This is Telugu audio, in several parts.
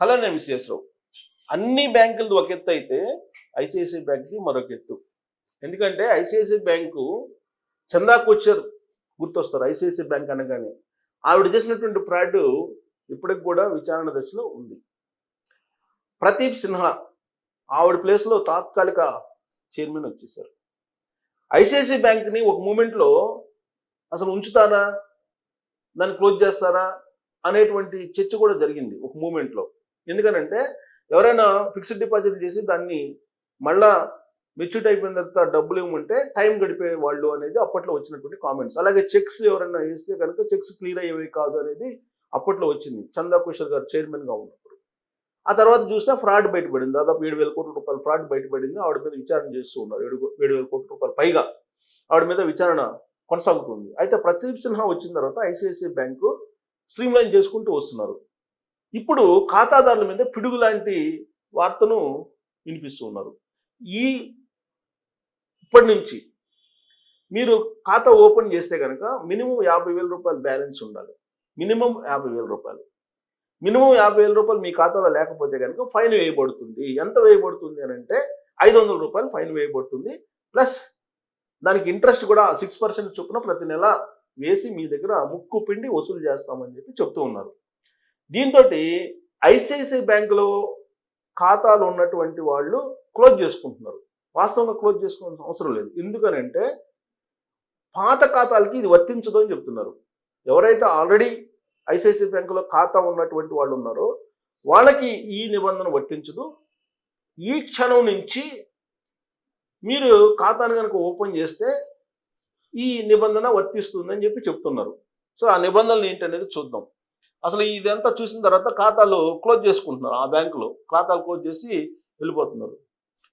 హలో నేను విశ్వేశ్వరరావు. అన్ని బ్యాంకులది ఒక ఎత్తు అయితే ఐసిఐసిఐ బ్యాంక్కి మరొక ఎత్తు. ఎందుకంటే ఐసిఐసిఐ బ్యాంకు చందా కొచ్చర్ గుర్తొస్తారు. ఐసిఐసిఐ బ్యాంక్ అనగానే ఆవిడ చేసినటువంటి ఫ్రాడ్ ఇప్పటికి కూడా విచారణ దశలో ఉంది. ప్రదీప్ సిన్హా ఆవిడ ప్లేస్లో తాత్కాలిక చైర్మన్ వచ్చేసారు. ఐసిఐసిఐ బ్యాంక్ని ఒక మూమెంట్లో అసలు ఉంచుతారా, దాన్ని క్లోజ్ చేస్తారా అనేటువంటి చర్చ కూడా జరిగింది ఒక మూమెంట్లో. ఎందుకనంటే ఎవరైనా ఫిక్స్డ్ డిపాజిట్ చేసి దాన్ని మళ్ళా మెచ్యూరిటీ అయిపోయిన తర్వాత డబ్బులు ఇవ్వమంటే టైం గడిపే వాళ్ళు అనేది అప్పట్లో వచ్చినటువంటి కామెంట్స్. అలాగే చెక్స్ ఎవరైనా వేస్తే కనుక చెక్స్ క్లియర్ అయ్యేవి కాదు అనేది అప్పట్లో వచ్చింది చందా కొచ్చర్ గారు చైర్మన్గా ఉన్నప్పుడు. ఆ తర్వాత చూస్తే ఫ్రాడ్ బయటపడింది. దాదాపు 7,000 కోట్ల రూపాయల ఫ్రాడ్ బయటపడింది. ఆవిడ మీద విచారణ చేస్తూ ఉన్నారు. 7,000 కోట్ల రూపాయల పైగా ఆవిడ మీద విచారణ కొనసాగుతుంది. అయితే ప్రదీప్ సిన్హా వచ్చిన తర్వాత ఐసిఐసిఐ బ్యాంకు స్ట్రీమ్లైన్ చేసుకుంటూ వస్తున్నారు. ఇప్పుడు ఖాతాదారుల మీద పిడుగు లాంటి వార్తను వినిపిస్తూ ఉన్నారు. ఇప్పటి నుంచి మీరు ఖాతా ఓపెన్ చేస్తే కనుక మినిమం 50,000 రూపాయలు బ్యాలెన్స్ ఉండాలి. మినిమం 50,000 రూపాయలు. మినిమం 50,000 రూపాయలు మీ ఖాతాలో లేకపోతే కనుక ఫైన్ వేయబడుతుంది. ఎంత వేయబడుతుంది అని అంటే 500 రూపాయలు ఫైన్ వేయబడుతుంది. ప్లస్ దానికి ఇంట్రెస్ట్ కూడా 6% చొప్పున ప్రతి నెల వేసి మీ దగ్గర ముక్కు పిండి వసూలు చేస్తామని చెప్పి చెప్తూ ఉన్నారు. దీంతో ఐసిఐసిఐ బ్యాంకులో ఖాతాలు ఉన్నటువంటి వాళ్ళు క్లోజ్ చేసుకుంటున్నారు. వాస్తవంగా క్లోజ్ చేసుకోవాల్సిన అవసరం లేదు. ఎందుకనంటే పాత ఖాతాలకి ఇది వర్తించదు అని చెప్తున్నారు. ఎవరైతే ఆల్రెడీ ఐసిఐసిఐ బ్యాంకులో ఖాతా ఉన్నటువంటి వాళ్ళు ఉన్నారో వాళ్ళకి ఈ నిబంధన వర్తించదు. ఈ క్షణం నుంచి మీరు ఖాతాను కనుక ఓపెన్ చేస్తే ఈ నిబంధన వర్తిస్తుందని చెప్పి చెప్తున్నారు. సో ఆ నిబంధనలు ఏంటనేది చూద్దాం. అసలు ఇదంతా చూసిన తర్వాత ఖాతాలు క్లోజ్ చేసుకుంటున్నారు. ఆ బ్యాంకులో ఖాతాలు క్లోజ్ చేసి వెళ్ళిపోతున్నారు.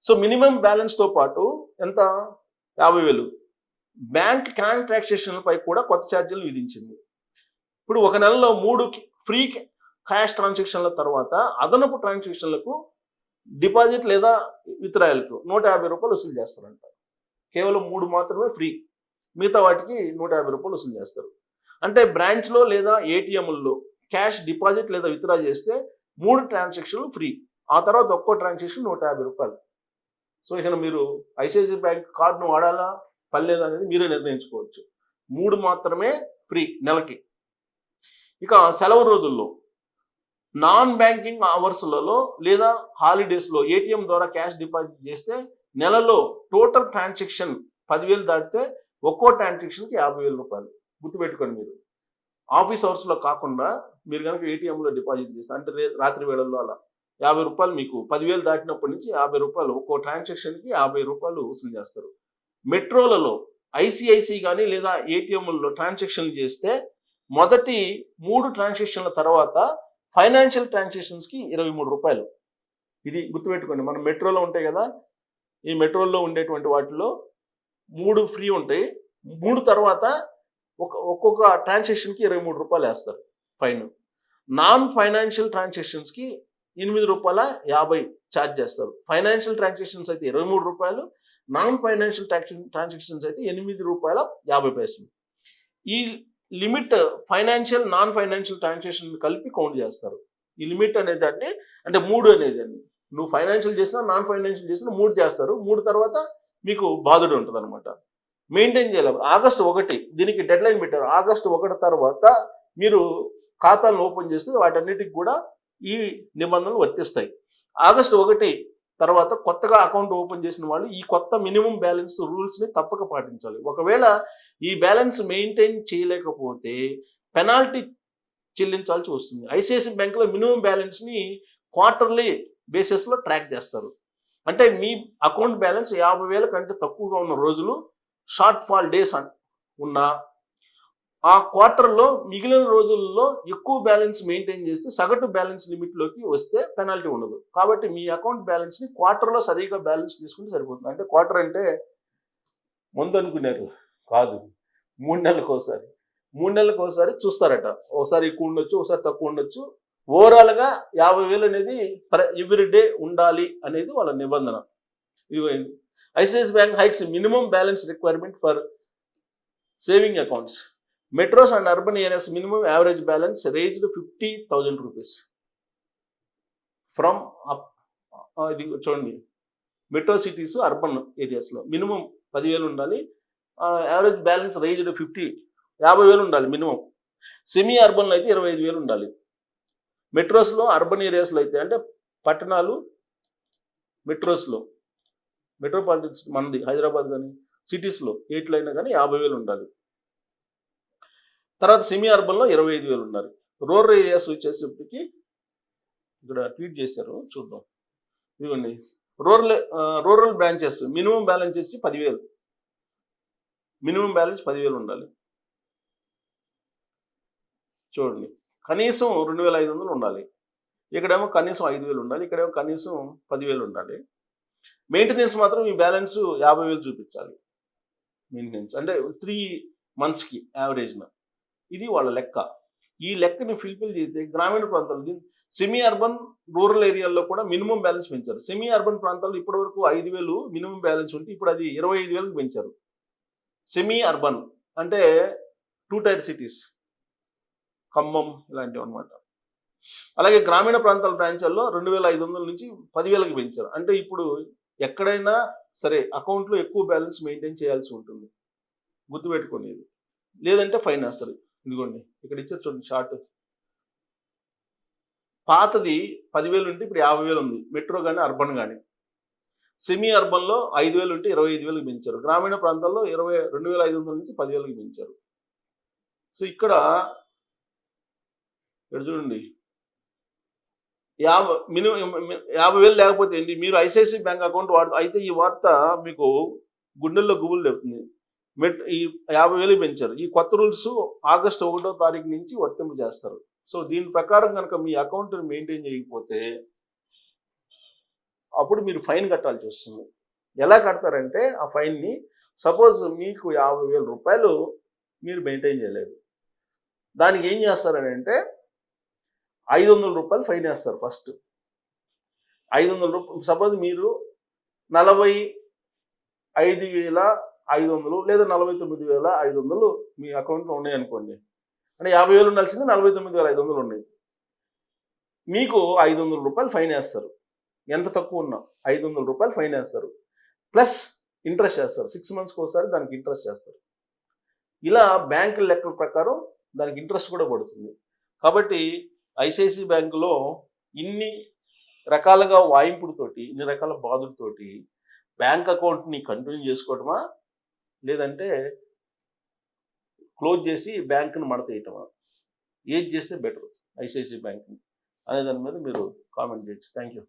సో మినిమం బ్యాలెన్స్తో పాటు ఎంత 50,000 బ్యాంక్ ట్రాన్సాక్షన్లపై కూడా కొత్త ఛార్జీలు విధించింది. ఇప్పుడు ఒక నెలలో 3 ఫ్రీ క్యాష్ ట్రాన్సాక్షన్ల తర్వాత అదనపు ట్రాన్సాక్షన్లకు డిపాజిట్ లేదా విత్డ్రాయల్కు 150 రూపాయలు వసూలు చేస్తారంట. కేవలం 3 మాత్రమే ఫ్రీ, మిగతా వాటికి 150 రూపాయలు వసూలు చేస్తారు. అంటే బ్రాంచ్లో లేదా ఏటీఎంల్లో క్యాష్ డిపాజిట్ లేదా విత్డ్రా చేస్తే 3 ట్రాన్సాక్షన్లు ఫ్రీ. ఆ తర్వాత ఒక్కో ట్రాన్సాక్షన్ 150 రూపాయలు. సో ఇక మీరు ఐసిఐసిఐ బ్యాంక్ కార్డును వాడాలా పర్లేదా అనేది మీరే నిర్ణయించుకోవచ్చు. 3 మాత్రమే ఫ్రీ నెలకి. ఇక సెలవు రోజుల్లో నాన్ బ్యాంకింగ్ అవర్స్లలో లేదా హాలిడేస్లో ఏటీఎం ద్వారా క్యాష్ డిపాజిట్ చేస్తే నెలలో టోటల్ ట్రాన్సాక్షన్ 10,000 దాటితే ఒక్కో ట్రాన్సాక్షన్కి 50,000 రూపాయలు. గుర్తుపెట్టుకోండి. మీరు ఆఫీస్ అవర్స్లో కాకుండా మీరు కనుక ఏటీఎంలో డిపాజిట్ చేస్తే అంటే రాత్రి వేళల్లో అలా 50 రూపాయలు మీకు 10,000 దాటినప్పటి నుంచి 50 రూపాయలు ఒక్కో ట్రాన్సాక్షన్కి 50 రూపాయలు వసూలు చేస్తారు. మెట్రోలలో ఐసిఐసి కానీ లేదా ఏటీఎంలలో ట్రాన్సాక్షన్లు చేస్తే మొదటి 3 ట్రాన్సాక్షన్ల తర్వాత ఫైనాన్షియల్ ట్రాన్సాక్షన్స్కి 23 రూపాయలు. ఇది గుర్తుపెట్టుకోండి. మనం మెట్రోలో ఉంటాయి కదా, ఈ మెట్రోల్లో ఉండేటువంటి వాటిలో 3 ఫ్రీ ఉంటాయి. 3 తర్వాత ఒక్కొక్క ట్రాన్సాక్షన్కి 23 రూపాయలు వేస్తారు ఫైన్. నాన్ ఫైనాన్షియల్ ట్రాన్సాక్షన్స్కి 8 రూపాయల 50 ఛార్జ్ చేస్తారు. ఫైనాన్షియల్ ట్రాన్సాక్షన్స్ అయితే 23 రూపాయలు, నాన్ ఫైనాన్షియల్ ట్రాన్సాక్షన్స్ అయితే 8 రూపాయల 50 పైసలు. ఈ limit financial non financial transaction కలిపి కౌంట్ చేస్తారు. ఈ లిమిట్ అనేది అంటే 3 అనేది అండి. నువ్వు ఫైనాన్షియల్ చేసినా నాన్ ఫైనాన్షియల్ చేసినా 3 చేస్తారు. 3 తర్వాత మీకు బాధుడు ఉంటుంది అనమాట. మెయింటైన్ చేయాలి. ఆగస్టు 1 దీనికి డెడ్ లైన్ పెట్టారు. ఆగస్టు 1 తర్వాత మీరు ఖాతాలను ఓపెన్ చేస్తే వాటన్నిటికి కూడా ఈ నిబంధనలు వర్తిస్తాయి. ఆగస్టు 1 తర్వాత కొత్తగా అకౌంట్ ఓపెన్ చేసిన వాళ్ళు ఈ కొత్త మినిమం బ్యాలెన్స్ రూల్స్ని తప్పక పాటించాలి. ఒకవేళ ఈ బ్యాలెన్స్ మెయింటైన్ చేయలేకపోతే పెనాల్టీ చెల్లించాల్సి వస్తుంది. ఐసిఐసిఐ బ్యాంకులో మినిమం బ్యాలెన్స్ని క్వార్టర్లీ బేసిస్లో ట్రాక్ చేస్తారు. అంటే మీ అకౌంట్ బ్యాలెన్స్ 50,000 కంటే తక్కువగా ఉన్న రోజులు షార్ట్ ఫాల్ డేస్ ఉన్నా ఆ క్వార్టర్లో మిగిలిన రోజుల్లో ఎక్కువ బ్యాలెన్స్ మెయింటైన్ చేస్తే సగటు బ్యాలెన్స్ లిమిట్లోకి వస్తే పెనాల్టీ ఉండదు. కాబట్టి మీ అకౌంట్ బ్యాలెన్స్ని క్వార్టర్లో సరిగా బ్యాలెన్స్ తీసుకుంటే సరిపోతుంది. అంటే క్వార్టర్ అంటే ముందు అనుకున్నారు కాదు, 3 నెలలకు ఒకసారి. 3 నెలలకు ఒకసారి చూస్తారట. ఒకసారి ఎక్కువ ఉండొచ్చు, ఒకసారి తక్కువ ఉండొచ్చు. ఓవరాల్గా 50,000 అనేది ఎవ్రీ డే ఉండాలి అనేది వాళ్ళ నిబంధన. ఇదిగోండి. ICICI bank hikes minimum balance requirement for saving accounts. Metros and urban areas minimum average balance raised 50,000 rupees. From up ఇది చూడండి, మెట్రో సిటీస్ అర్బన్ ఏరియాస్లో మినిమం 10,000 ఉండాలి. యావరేజ్ బ్యాలెన్స్ రైజ్డ్ 50,000 ఉండాలి మినిమం. సెమీ అర్బన్లో అయితే 25,000 ఉండాలి. మెట్రోస్లో అర్బన్ ఏరియాస్లో అయితే అంటే పట్టణాలు మెట్రోస్లో మెట్రోపాలిటన్స్ మనది హైదరాబాద్ కానీ సిటీస్లో ఏట్లో అయినా కానీ 50,000 ఉండాలి. తర్వాత సెమీ అర్బన్లో 25,000 ఉండాలి. రూరల్ ఏరియాస్ వచ్చేసరికి ఇక్కడ ట్వీట్ చేశారు చూద్దాం. ఇదిగోండి, రూరల్ బ్రాంచెస్ మినిమం బ్యాలెన్స్ వచ్చి 10,000. మినిమం బ్యాలెన్స్ 10,000 ఉండాలి. చూడండి, కనీసం 2,500 ఉండాలి. ఇక్కడేమో కనీసం 5,000 ఉండాలి. ఇక్కడేమో కనీసం 10,000 ఉండాలి. మెయింటెనెన్స్ మాత్రం ఈ బ్యాలెన్స్ 50,000 చూపించాలి. మెయింటెనెన్స్ అంటే 3 monthsకి యావరేజ్న. ఇది వాళ్ళ లెక్క. ఈ లెక్కని ఫిల్ఫిల్ చేస్తే గ్రామీణ ప్రాంతాలు సెమీ అర్బన్ రూరల్ ఏరియాల్లో కూడా మినిమం బ్యాలెన్స్ పెంచారు. సెమీ అర్బన్ ప్రాంతాల్లో ఇప్పటివరకు 5,000 మినిమం బ్యాలెన్స్ ఉంటే ఇప్పుడు అది 25,000కి పెంచారు. సెమీ అర్బన్ అంటే 2 tier సిటీస్, ఖమ్మం ఇలాంటివి అనమాట. అలాగే గ్రామీణ ప్రాంతాల బ్రాంచాల్లో 2,500 నుంచి 10,000కి పెంచారు. అంటే ఇప్పుడు ఎక్కడైనా సరే అకౌంట్లో ఎక్కువ బ్యాలెన్స్ మెయింటైన్ చేయాల్సి ఉంటుంది, గుర్తుపెట్టుకోండి. ఇది లేదంటే ఫైన్ వేస్తారు. ఇదిగోండి ఇక్కడ ఇచ్చారు చూడండి షార్ట్. పాతది 10,000 ఉంటే ఇప్పుడు 50,000 ఉంది, మెట్రో కానీ అర్బన్ కానీ. సెమీ అర్బన్లో 5,000 ఉంటే 25,000కి పెంచారు. గ్రామీణ ప్రాంతాల్లో 2,500 నుంచి 10,000కి పెంచారు. సో ఇక్కడ చూడండి, మినిమం 50,000 లేకపోతే ఏంటి, మీరు ఐసిఐసిఐ బ్యాంక్ అకౌంట్ అయితే ఈ వార్త మీకు గుండెల్లో గుబులు చెప్తుంది. ఈ 50,000 పెంచారు. ఈ కొత్త రూల్స్ ఆగస్టు 1వ తారీఖు నుంచి వర్తింపు చేస్తారు. సో దీని ప్రకారం కనుక మీ అకౌంట్ని మెయింటైన్ చేయకపోతే అప్పుడు మీరు ఫైన్ కట్టాల్సి వస్తుంది. ఎలా కడతారంటే ఆ ఫైన్ని, సపోజ్ మీకు 50,000 రూపాయలు మీరు మెయింటైన్ చేయలేదు, దానికి ఏం చేస్తారని అంటే 500 రూపాయలు ఫైన్ వేస్తారు ఫస్ట్. 500 రూపాయలు. సపోజ్ మీరు 45,500 లేదా 49,500 మీ అకౌంట్లో ఉన్నాయి అనుకోండి. అంటే 50,000 ఉండాల్సింది 49,500 ఉన్నాయి. మీకు 500 రూపాయలు ఫైన్ వేస్తారు. ఎంత తక్కువ ఉన్నా 500 రూపాయలు ఫైన్ వేస్తారు. ప్లస్ ఇంట్రెస్ట్ చేస్తారు. 6 monthsకి ఒకసారి దానికి ఇంట్రెస్ట్ చేస్తారు. ఇలా బ్యాంకుల లెక్కల ప్రకారం దానికి ఇంట్రెస్ట్ కూడా పడుతుంది. కాబట్టి ఐసిఐసిఐ బ్యాంకులో ఇన్ని రకాలుగా వాయింపుడుతోటి, ఇన్ని రకాల బాధలతోటి బ్యాంక్ అకౌంట్ని కంటిన్యూ చేసుకోవటమా, లేదంటే క్లోజ్ చేసి బ్యాంకుని మడతేయటమా, ఏది చేస్తే బెటర్ ఐసిఐసిఐ బ్యాంక్ని అనే దాని మీద మీరు కామెంట్ చేయొచ్చు. Thank you.